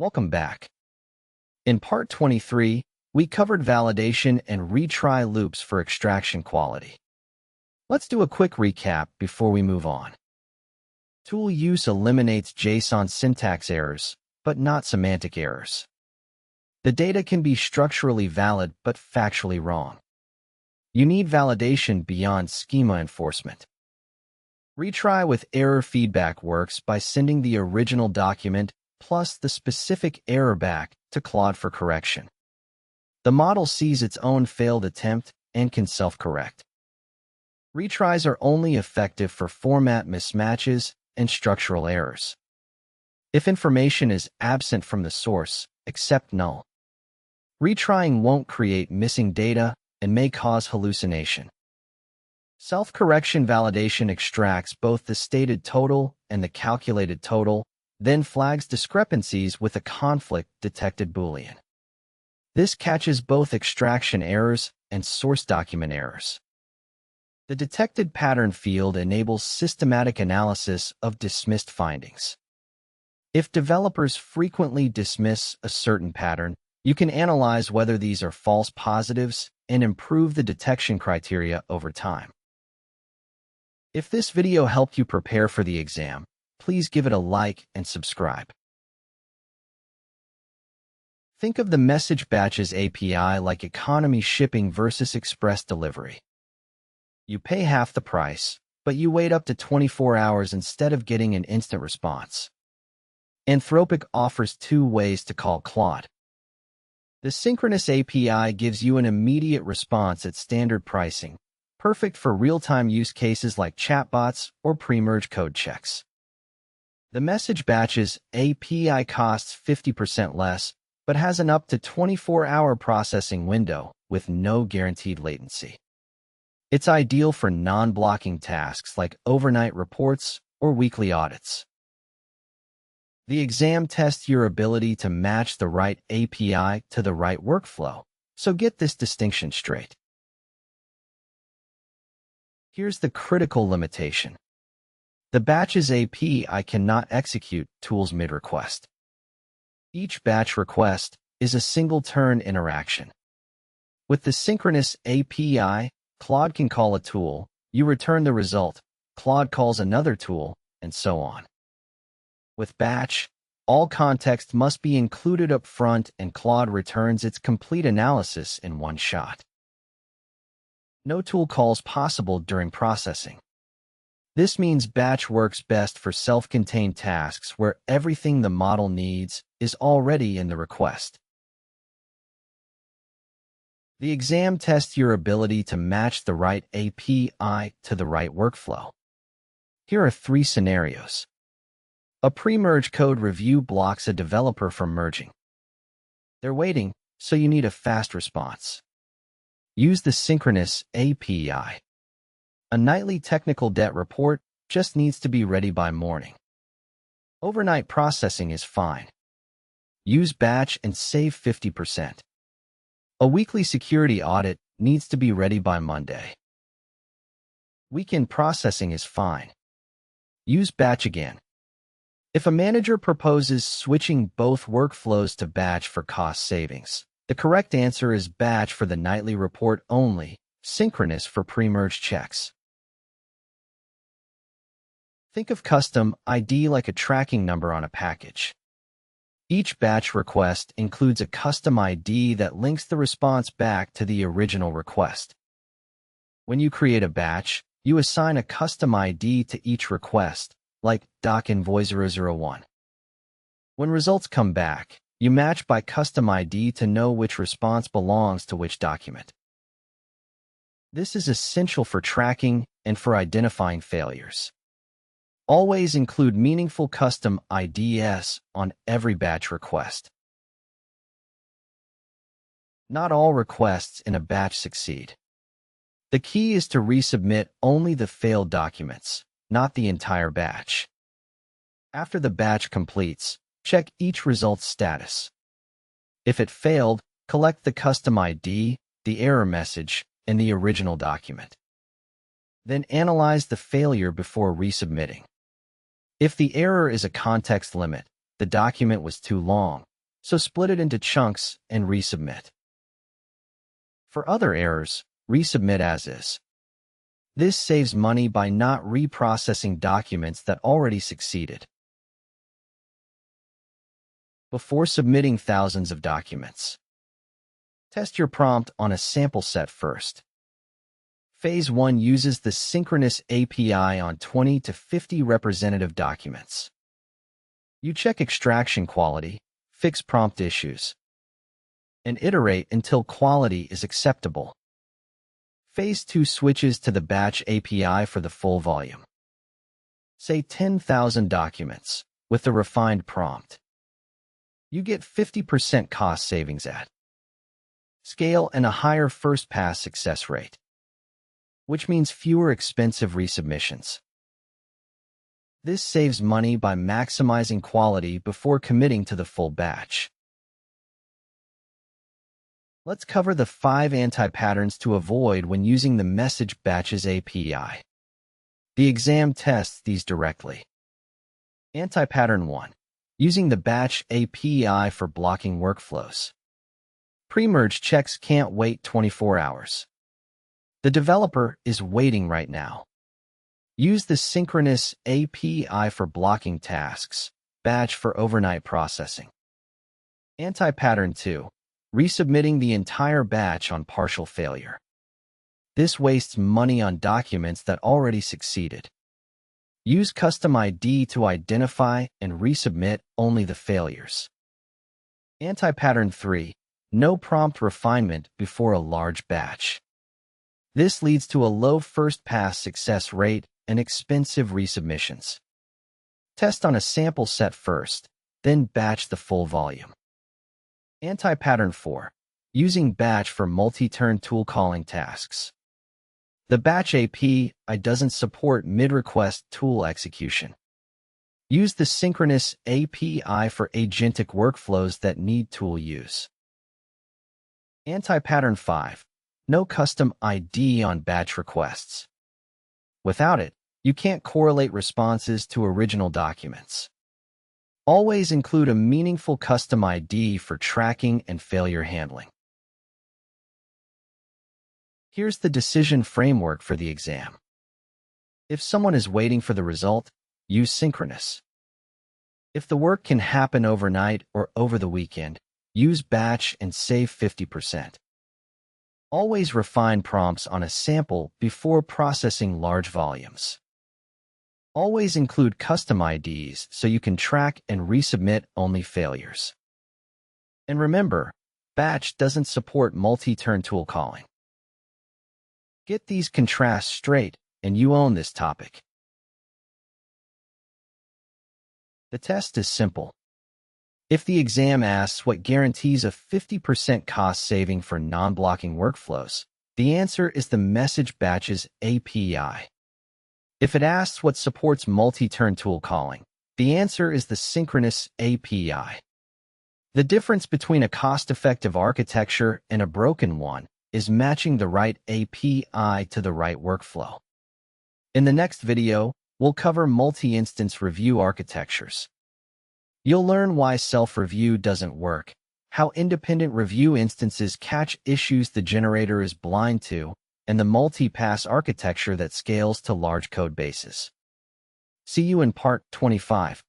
Welcome back. In Part 23, we covered validation and retry loops for extraction quality. Let's do a quick recap before we move on. Tool use eliminates JSON syntax errors, but not semantic errors. The data can be structurally valid but factually wrong. You need validation beyond schema enforcement. Retry with error feedback works by sending the original document plus the specific error back to Claude for correction. The model sees its own failed attempt and can self-correct. Retries are only effective for format mismatches and structural errors. If information is absent from the source, accept null. Retrying won't create missing data and may cause hallucination. Self-correction validation extracts both the stated total and the calculated total, then flags discrepancies with a conflict-detected Boolean. This catches both extraction errors and source document errors. The detected pattern field enables systematic analysis of dismissed findings. If developers frequently dismiss a certain pattern, you can analyze whether these are false positives and improve the detection criteria over time. If this video helped you prepare for the exam, please give it a like and subscribe. Think of the message batches API like economy shipping versus express delivery. You pay half the price, but you wait up to 24 hours instead of getting an instant response. Anthropic offers two ways to call Claude. The synchronous API gives you an immediate response at standard pricing, perfect for real-time use cases like chatbots or pre-merge code checks. The message batches API costs 50% less, but has an up to 24-hour processing window with no guaranteed latency. It's ideal for non-blocking tasks like overnight reports or weekly audits. The exam tests your ability to match the right API to the right workflow, so get this distinction straight. Here's the critical limitation. The batches API cannot execute tools mid-request. Each batch request is a single-turn interaction. With the synchronous API, Claude can call a tool, you return the result, Claude calls another tool, and so on. With batch, all context must be included up front and Claude returns its complete analysis in one shot. No tool calls possible during processing. This means batch works best for self-contained tasks where everything the model needs is already in the request. The exam tests your ability to match the right API to the right workflow. Here are three scenarios. A pre-merge code review blocks a developer from merging. They're waiting, so you need a fast response. Use the synchronous API. A nightly technical debt report just needs to be ready by morning. Overnight processing is fine. Use batch and save 50%. A weekly security audit needs to be ready by Monday. Weekend processing is fine. Use batch again. If a manager proposes switching both workflows to batch for cost savings, the correct answer is batch for the nightly report only, synchronous for pre-merge checks. Think of custom ID like a tracking number on a package. Each batch request includes a custom ID that links the response back to the original request. When you create a batch, you assign a custom ID to each request, like doc_invoice001. When results come back, you match by custom ID to know which response belongs to which document. This is essential for tracking and for identifying failures. Always include meaningful custom IDs on every batch request. Not all requests in a batch succeed. The key is to resubmit only the failed documents, not the entire batch. After the batch completes, check each result's status. If it failed, collect the custom ID, the error message, and the original document. Then analyze the failure before resubmitting. If the error is a context limit, the document was too long, so split it into chunks and resubmit. For other errors, resubmit as is. This saves money by not reprocessing documents that already succeeded. Before submitting thousands of documents, test your prompt on a sample set first. Phase 1 uses the synchronous API on 20 to 50 representative documents. You check extraction quality, fix prompt issues, and iterate until quality is acceptable. Phase 2 switches to the batch API for the full volume. Say 10,000 documents with the refined prompt. You get 50% cost savings at scale and a higher first-pass success rate, which means fewer expensive resubmissions. This saves money by maximizing quality before committing to the full batch. Let's cover the 5 anti-patterns to avoid when using the Message Batches API. The exam tests these directly. Anti-pattern 1. Using the Batch API for blocking workflows. Pre-merge checks can't wait 24 hours. The developer is waiting right now. Use the synchronous API for blocking tasks, batch for overnight processing. Anti-pattern 2. Resubmitting the entire batch on partial failure. This wastes money on documents that already succeeded. Use custom ID to identify and resubmit only the failures. Anti-pattern 3. No prompt refinement before a large batch. This leads to a low first-pass success rate and expensive resubmissions. Test on a sample set first, then batch the full volume. Anti-pattern 4. Using batch for multi-turn tool calling tasks. The batch API doesn't support mid-request tool execution. Use the synchronous API for agentic workflows that need tool use. Anti-pattern 5. No custom ID on batch requests. Without it, you can't correlate responses to original documents. Always include a meaningful custom ID for tracking and failure handling. Here's the decision framework for the exam. If someone is waiting for the result, use synchronous. If the work can happen overnight or over the weekend, use batch and save 50%. Always refine prompts on a sample before processing large volumes. Always include custom IDs so you can track and resubmit only failures. And remember, batch doesn't support multi-turn tool calling. Get these contrasts straight, and you own this topic. The test is simple. If the exam asks what guarantees a 50% cost saving for non-blocking workflows, the answer is the Message Batches API. If it asks what supports multi-turn tool calling, the answer is the Synchronous API. The difference between a cost-effective architecture and a broken one is matching the right API to the right workflow. In the next video, we'll cover multi-instance review architectures. You'll learn why self-review doesn't work, how independent review instances catch issues the generator is blind to, and the multi-pass architecture that scales to large code bases. See you in Part 25.